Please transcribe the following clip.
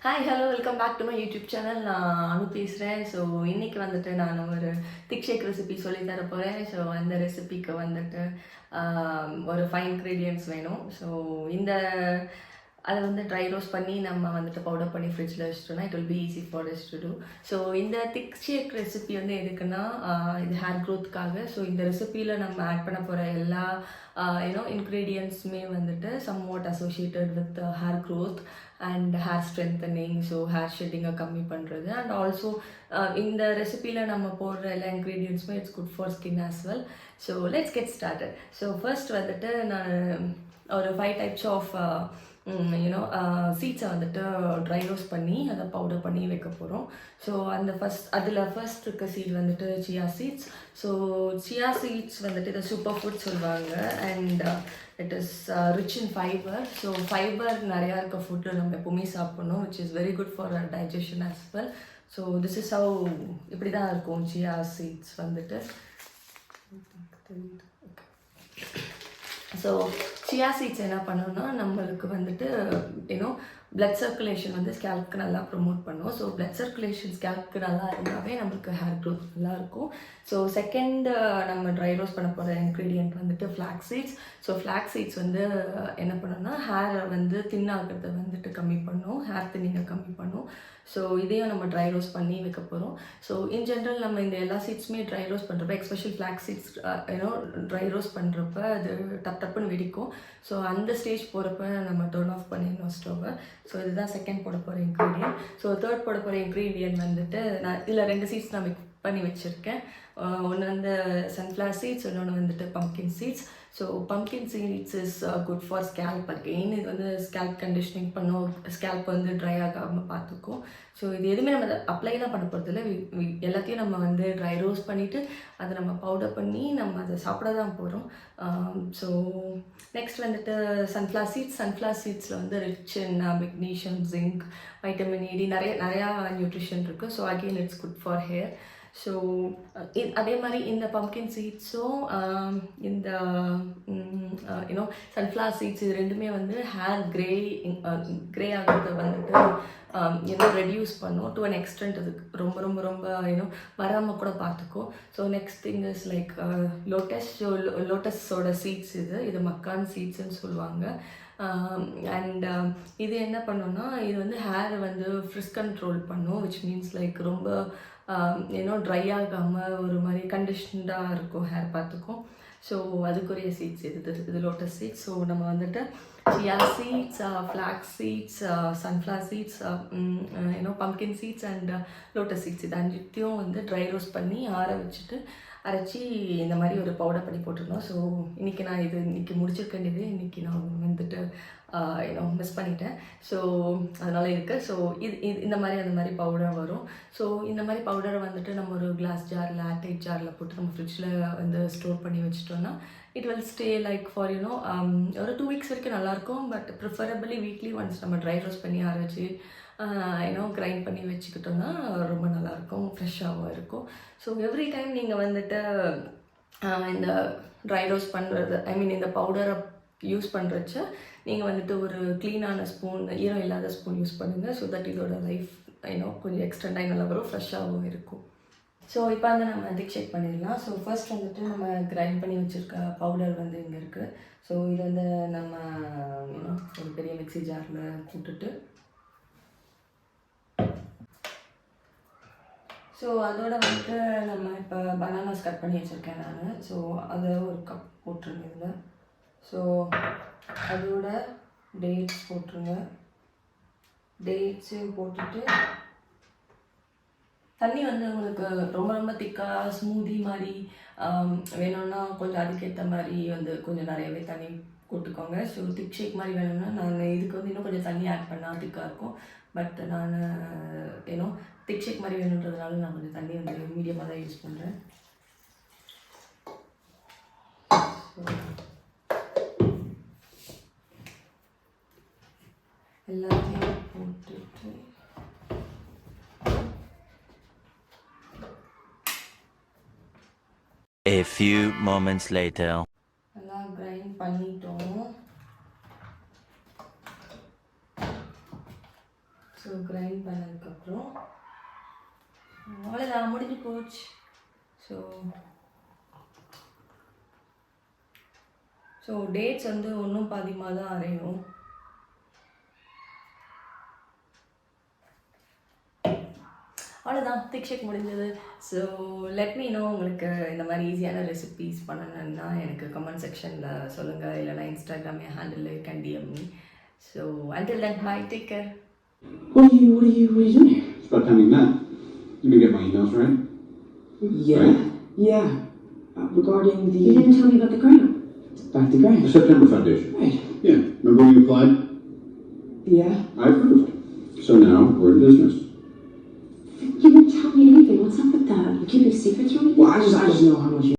Hi hello welcome back to my YouTube channel. நான் அனு பேசுகிறேன். So இன்றைக்கி வந்துட்டு நான் ஒரு திக்ஷேக் ரெசிபி சொல்லி தர போகிறேன். ஸோ அந்த ரெசிபிக்கு வந்துட்டு ஒரு 5 இன்க்ரீடியன்ட்ஸ் வேணும். ஸோ அதை வந்து ட்ரை ரோஸ்ட் பண்ணி நம்ம வந்துட்டு பவுடர் பண்ணி ஃப்ரிட்ஜில் வச்சுட்டோம்னா it will be easy for us to do. So இந்த திக்ஷேக் ரெசிபி வந்து எதுக்குன்னா இது ஹேர் க்ரோத்துக்காக. ஸோ இந்த ரெசிப்பியில் நம்ம ஆட் பண்ண போகிற எல்லா இன்க்ரீடியன்ட்ஸுமே வந்துட்டு somewhat associated with hair growth and hair strengthening. So hair ஷெட்டிங்கை கம்மி பண்ணுறது அண்ட் ஆல்சோ இந்த ரெசிப்பியில் நம்ம போடுற எல்லா இன்க்ரீடியன்ட்ஸுமே it's good for skin as well. So let's get started. So first வந்துட்டு நான் ஒரு 5 டைப்ஸ் ஆஃப் சீட்ஸை வந்துட்டு ட்ரை ரோஸ்ட் பண்ணி அதை பவுடர் பண்ணி வைக்க போகிறோம். ஸோ அதில் ஃபர்ஸ்ட் இருக்க சீட் வந்துட்டு chia seeds. So chia seeds வந்துட்டு இதை சூப்பர் ஃபுட் சொல்லுவாங்க and it is rich in fibre. So fibre நிறையா இருக்க ஃபுட்டு நம்ம எப்போவுமே சாப்பிட்ணும், which is very good for digestion as well. So this is how இப்படி தான் இருக்கும் சியா சீட்ஸ் வந்துட்டு. ஸோ சியா சீட்ஸ் என்ன பண்ணணும்னா நம்மளுக்கு வந்துட்டு பிளட் சர்க்குலேஷன் வந்து ஸ்கேல்ப்க்கு நல்லா ப்ரொமோட் பண்ணும். ஸோ பிளட் சர்க்குலேஷன் ஸ்கேல்ப்க்கு நல்லா இருந்தாவே நம்மளுக்கு ஹேர் க்ரோத் நல்லா இருக்கும். ஸோ செகண்ட் நம்ம ட்ரை ரோஸ்ட் பண்ண போகிற இன்க்ரீடியன்ட் வந்துட்டு flax seeds. So flax seeds வந்து என்ன பண்ணணும்னா ஹேரை வந்து தின்னாகிறத வந்துட்டு கம்மி பண்ணும், ஹேர் தின்னிங்கை கம்மி பண்ணும். ஸோ இதையும் நம்ம ட்ரை ரோஸ்ட் பண்ணி வைக்க போகிறோம். ஸோ இன் ஜென்ரல் நம்ம இந்த எல்லா சீட்ஸுமே ட்ரை ரோஸ்ட் பண்ணுறப்ப special flax seeds dry roast பண்ணுறப்ப அது டப்புன்னு வெடிக்கும். ஸோ அந்த ஸ்டேஜ் போகிறப்ப நம்ம டர்ன் ஆஃப் பண்ணிடணும் ஸ்டவ்வை. ஸோ இதுதான் செகண்ட் போட போகிற இன்க்ரீடியன்ட். ஸோ தேர்ட் போட போகிற இன்க்ரீடியன்ட் வந்துட்டு நான் இதில் 2 சீட்ஸ் நான் மிக்ஸ் பண்ணி வச்சுருக்கேன். ஒன்று வந்து சன்ஃப்ளவர் சீட்ஸ், இன்னொன்று வந்துட்டு pumpkin seeds. So pumpkin seeds is good for scalp. Again இது வந்து ஸ்கேல்ப் கண்டிஷனிங் பண்ணும், ஸ்கேல்ப் வந்து ட்ரை ஆகாமல் பார்த்துக்கும். ஸோ இது எதுவுமே நம்ம அப்ளை தான் பண்ண போகிறதில்ல, எல்லாத்தையும் நம்ம வந்து ட்ரை ரோஸ்ட் பண்ணிவிட்டு அதை நம்ம பவுடர் பண்ணி நம்ம அதை சாப்பிட தான் போகிறோம். ஸோ நெக்ஸ்ட் வந்துட்டு சன்ஃப்ளவர் சீட்ஸ். சன்ஃப்ளவர் சீட்ஸில் வந்து rich in magnesium, zinc, vitamin E, நிறையா நியூட்ரிஷன் இருக்குது. So again it's good for hair. So அதே மாதிரி இந்த பம்ப்கின் சீட்ஸும் இந்த சன்ஃப்ளவர் சீட்ஸ் இது ரெண்டுமே வந்து ஹேர் க்ரே ஆகிறத வந்துட்டு ரெடியூஸ் பண்ணும் டு அன் எக்ஸ்டென்ட். அதுக்கு ரொம்ப ரொம்ப ரொம்ப வராமல் கூட பார்த்துக்கும். So next thing is like lotus. So லோட்டஸோட சீட்ஸ் இது மக்கான் சீட்ஸ்ன்னு சொல்லுவாங்க. அண்ட் இது என்ன பண்ணுன்னா இது வந்து ஹேரை வந்து ஃப்ரிஸ் கண்ட்ரோல் பண்ணும், விச் மீன்ஸ் லைக் ரொம்ப ட்ரை ஆகாமல் ஒரு மாதிரி கண்டிஷன்டாக இருக்கும் ஹேர் பார்த்துக்கும். ஸோ அதுக்குரிய சீட்ஸ் இது லோட்டஸ் சீட்ஸ். ஸோ நம்ம வந்துட்டு chia seeds, flax seeds, sunflower seeds, pumpkin seeds and lotus seeds இது 5த்தையும் வந்து ட்ரை ரோஸ்ட் பண்ணி ஆற வச்சுட்டு அரைச்சி இந்த மாதிரி ஒரு பவுடர் பண்ணி போட்டிருந்தோம். ஸோ இன்றைக்கி நான் இன்றைக்கி முடிச்சிருக்க வேண்டியது இன்றைக்கி நான் வந்துட்டு மிஸ் பண்ணிட்டேன். ஸோ அதனால் இருக்குது. ஸோ இது இந்த மாதிரி அந்த மாதிரி பவுடர் வரும். ஸோ இந்த மாதிரி பவுடரை வந்துட்டு நம்ம ஒரு கிளாஸ் ஜாரில், ஏர்டைட் ஜாரில் போட்டு நம்ம ஃப்ரிட்ஜில் வந்து ஸ்டோர் பண்ணி வச்சிட்டோம்னா it will stay like for ஒரு 2 வீக்ஸ் வரைக்கும் நல்லாயிருக்கும். பட் ப்ரிஃபரபிளி வீக்லி ஒன்ஸ் நம்ம ட்ரை ரோஸ்ட் பண்ணி ஆற வச்சு கிரைண்ட் பண்ணி வச்சுக்கிட்டோம்னா ரொம்ப நல்லாயிருக்கும், ஃப்ரெஷ்ஷாகவும் இருக்கும். ஸோ எவ்ரி டைம் நீங்கள் வந்துட்டு இந்த ட்ரை ரோஸ்ட் பண்ணுறது இந்த பவுடரை யூஸ் பண்ணுறச்ச நீங்கள் வந்துட்டு ஒரு க்ளீனான ஸ்பூன், ஈரம் இல்லாத ஸ்பூன் யூஸ் பண்ணுங்கள். ஸோ தட் இதோட லைஃப் கொஞ்சம் எக்ஸ்டெண்ட் ஆகி நல்லா வரும், ஃப்ரெஷ்ஷாகவும் இருக்கும். ஸோ இப்போ வந்து நம்ம திக்ஷேக் பண்ணிடலாம். ஸோ ஃபர்ஸ்ட் வந்துட்டு நம்ம கிரைண்ட் பண்ணி வச்சுருக்க பவுடர் வந்து இங்கே இருக்குது. ஸோ இது வந்து நம்ம ஒரு பெரிய மிக்ஸி ஜாரில் போட்டுட்டு ஸோ அதோட வந்துட்டு நம்ம இப்போ பனானாஸ் கட் பண்ணி வச்சுருக்கேன் நான். ஸோ அதை ஒரு கப் போட்டுருங்க இதில். ஸோ அதோட டேட்ஸ் போட்டுருங்க. டேட்ஸையும் போட்டுட்டு தண்ணி வந்து உங்களுக்கு ரொம்ப ரொம்ப திக்காக ஸ்மூதி மாதிரி வேணும்னா கொஞ்சம் அதுக்கேற்ற மாதிரி வந்து கொஞ்சம் நிறையவே தண்ணி போட்டுக்கோங்க. ஸோ திக் ஷேக் மாதிரி வேணும்னா நான் இதுக்கு வந்து இன்னும் கொஞ்சம் தண்ணி ஆட் பண்ணால் திக்காக இருக்கும். பட் நான் திக் ஷேக் மாதிரி வேணுன்றதுனால நான் கொஞ்சம் தண்ணி வந்து மீடியமாக தான் யூஸ் பண்ணுறேன். எல்லாத்தையும் போட்டுட்டு A few moments later. நல்லா கிரைண்ட் பண்ணிட்டோம். ஸோ ஸோ கிரைண்ட் பண்ணதுக்கப்புறம் அவ்வளோதான், முடிஞ்சு போச்சு. ஸோ டேட்ஸ் வந்து ஒன்றும் பாதியமாக தான் அரையும். அவ்வளோதான், திக் ஷேக் முடிஞ்சது. ஸோ லெட் மீ நோ, உங்களுக்கு இந்த மாதிரி ஈஸியான ரெசிபீஸ் பண்ணணுன்னா எனக்கு கமெண்ட் செக்ஷனில் சொல்லுங்கள், இல்லைனா Instagram handle can DM me. So until then, bye, take care. What are you doing here? It's about time you met. You didn't get my emails, right? Yeah. Right? Yeah. Regarding the... You didn't tell me about the grant. Back to grant. The September Foundation. Right. Yeah. Remember when you applied? Yeah. I approved. So now we're in business. You didn't tell me anything. What's up with that? You keeping secrets from me? Well, I just know how much you